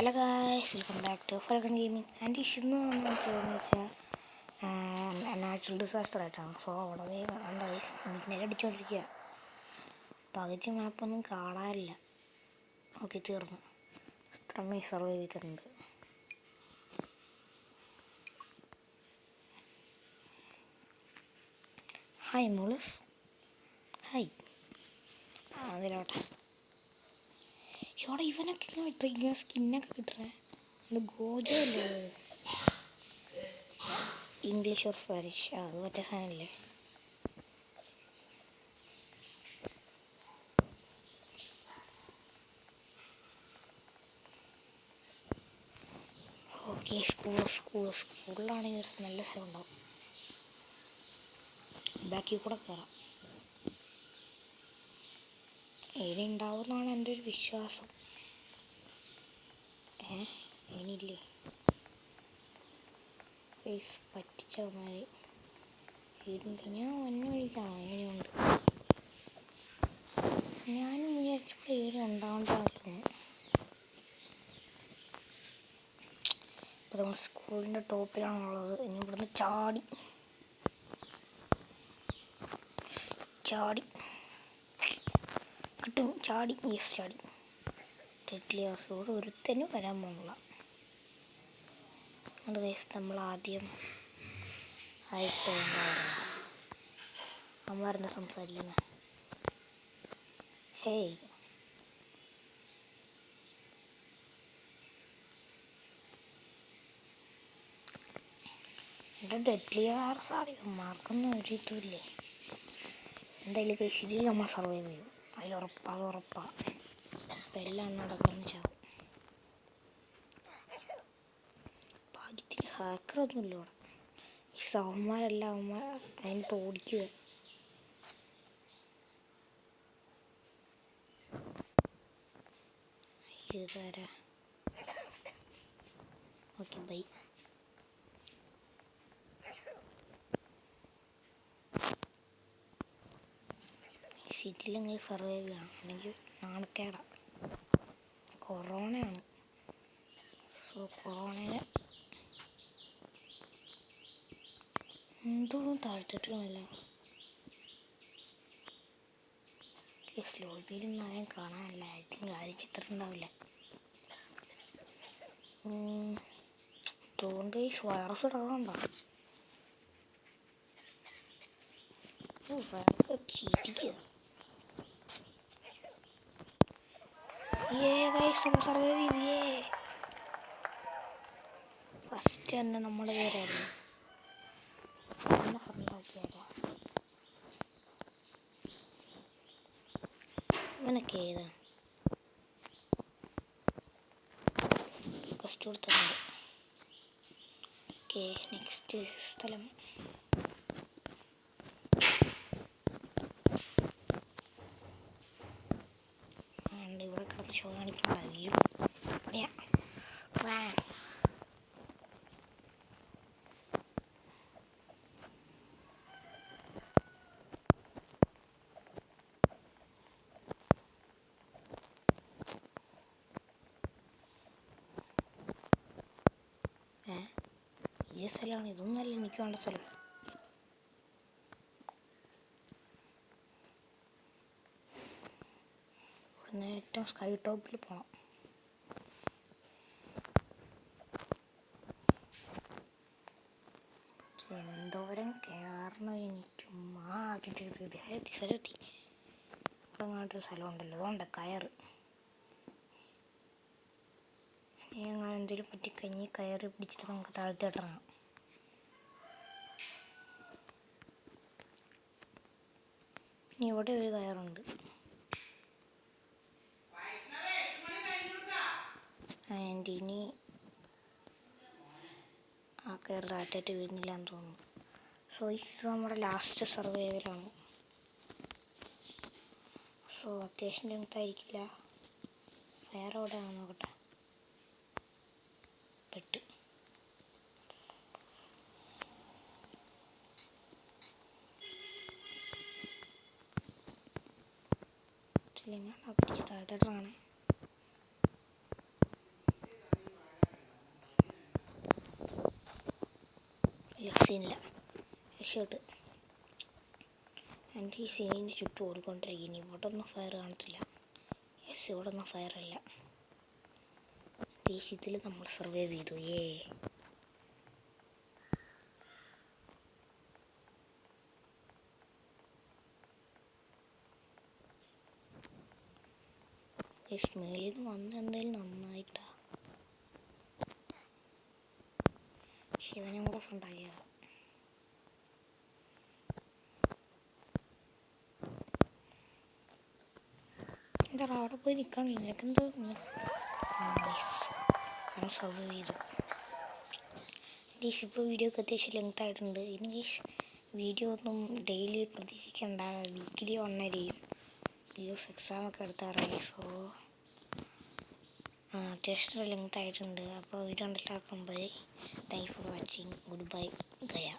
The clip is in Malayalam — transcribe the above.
Hello guys, welcome back to Falcon gaming. And ഇന്ന് നമ്മൾ ചെയ്യുന്നത് വെച്ചാൽ നാച്ചുറൽ ഡിസാസ്റ്റർ ആയിട്ടാണ്. സോ അവിടെ നിലടിച്ചുകൊണ്ടിരിക്കുക. പകുതി മാപ്പൊന്നും കാണാനില്ല. ഓക്കെ, തീർന്നു. ഇത്രമേ സർവൈവ് ചെയ്തിട്ടുണ്ട്. ഹായ് മോളസ്, ഹായ്. അതിലോട്ടെ ചോടെ ഇവനൊക്കെ ഇങ്ങനെ സ്കിന്നൊക്കെ കിട്ടണേ. ഗോജോ അല്ലേ? English or Spanish? അത് മറ്റേ സാധനമല്ലേ? ഓക്കെ, സ്കൂളിലാണെങ്കിൽ നല്ല സ്ഥലം ഉണ്ടാവും. ബാക്കിൽ കൂടെ കയറാം. ഇനി ഉണ്ടാവുമെന്നാണ് എൻ്റെ ഒരു വിശ്വാസം. ഇനിയില്ലേ പറ്റിച്ചവന്മാർ ഇടുണ്ട്. ഞാൻ വന്ന വഴിക്കാണോ ഇനിയുണ്ട്? ഞാനും വിചാരിച്ചപ്പോൾ ഏരി ഉണ്ടാവേണ്ടതായിരുന്നു. ഇപ്പോൾ നമ്മൾ സ്കൂളിൻ്റെ ടോപ്പിലാണുള്ളത്. ഇനി ഇവിടുന്ന് ചാടി കിട്ടും. ചാടി ഡെഡ്ലിയോട് ഒരുത്തനും വരാൻ പോകുന്നില്ല. അത് കേസ് നമ്മൾ ആദ്യം ആയിട്ട് അമ്മാരെന്നെ സംസാരിക്കുന്നത്. ഹേയ്, എൻ്റെ ഡെഡ്ലി ആർസാണ്. മാർക്കൊന്നും ഒരു ഇതുമില്ലേ. എന്തായാലും കേസിൽ നമ്മൾ സർവൈവ് ചെയ്യും. അതുറപ്പാണ്. അപ്പം എല്ലാം നടക്കുന്ന ചാവും. ഭാഗ്യത്തിന് ഹാക്കറൊന്നുമില്ല ഇവിടെ. ഈ സൗന്മാരെല്ലാം അതിനിട്ട് ഓടിക്കുക. ഇതാരാ? Okay, by. സിറ്റിയിലെങ്കിൽ സർവൈവ് ചെയ്യണം, അല്ലെങ്കിൽ നാണക്കേടാണ്. കൊറോണയാണ്. സോ കൊറോണയെ എന്തോന്നും താഴ്ത്തിട്ടുമില്ല. സ്ലോബിയിലൊന്നും ആരും കാണാനില്ല. ഐ തിങ്ക് ആരും ചിത്രം ഉണ്ടാവില്ല. അതുകൊണ്ട് ഈ വൈറസ് ഇടാറുണ്ടോ? ചിരിക്കുക. സർവൈവ് ചെയ്യേ. ഫസ്റ്റ് തന്നെ നമ്മുടെ പേരായിരുന്നു. എന്നെ ഫണ്ടാക്കിയാലോ? ഇവനൊക്കെ ഏതാണ്? കസ്റ്റ് കൊടുത്തിട്ടുണ്ട്. ഓക്കെ, നെക്സ്റ്റ് സ്ഥലം. ഇവിടെ കിടന്ന് ഷോ കാണിക്കണ്ട. വീഴും. ഈ സ്ഥലമാണ്. ഇതൊന്നല്ല എനിക്ക് വേണ്ട സ്ഥലം. ഇവിടുന്ന് ഏറ്റവും സ്കൈ ടോപ്പിൽ പോകണം. എന്തോരം കയറണം എനിക്ക്. സ്ഥലമെത്തി. ഇവിടെ അങ്ങോട്ടൊരു സ്ഥലമുണ്ടല്ലോ. അതുകൊണ്ട് കയറ്. ഇനി അങ്ങനെ എന്തെങ്കിലും പറ്റിക്കഴിഞ്ഞ് കയറി പിടിച്ചിട്ട് നമുക്ക് താഴ്ത്തിയിട്ടിറങ്ങാം. പിന്നെ ഇവിടെ ഒരു കയറുണ്ട്. ആൻഡ് ഇനി ആ കയറി താഴ്ത്തിയിട്ട് വീഴുന്നില്ല എന്ന് തോന്നുന്നു. സോ ഇത് നമ്മുടെ ലാസ്റ്റ് സർവൈവലാണ്. സോ അത്യാവശ്യം ലെങ്ത്തായിരിക്കില്ല. വേറെ എവിടെയാണെന്ന് നോക്കട്ടെ. പെട്ട്. ഞാൻ പിടിച്ച് താഴ്ത്തിട്ടാണ്. സീനില്ല. രക്ഷപ്പെട്ട്. എൻ്റെ ഈ സീനിന് ചുറ്റും ഓടിക്കൊണ്ടിരിക്കുന്നു. ഇവിടെ ഒന്നും ഫയർ കാണത്തില്ല. യെസ്, ഇവിടെ ഒന്നും ഫയറില്ല. ഇതിൽ നമ്മൾ സർവൈവ് ചെയ്തു. മേളിൽ നിന്ന് വന്ന എന്തായാലും നന്നായിട്ടാ. ശിവനും കൂടെ ഉണ്ടാക്കിയ എന്താ അവിടെ പോയി നിൽക്കാൻ നിനക്കെന്തോ സർവൈവ് ചെയ്തു. ഗീസ് ഇപ്പോൾ വീഡിയോ ഒക്കെ അത്യാവശ്യം ലെങ്ത് ആയിട്ടുണ്ട്. ഇനി ഗീസ് വീഡിയോ ഒന്നും ഡെയിലി പ്രതീക്ഷിക്കണ്ട, വീക്കിലി ഒന്നരയും വീഡിയോസ് എക്സാമൊക്കെ എടുത്താറായി. സോ അത്യാവശ്യം ലെങ്ത് ആയിട്ടുണ്ട്. അപ്പോൾ വീഡിയോ എല്ലാവർക്കും bye. Thank you for watching. Good bye Gaya.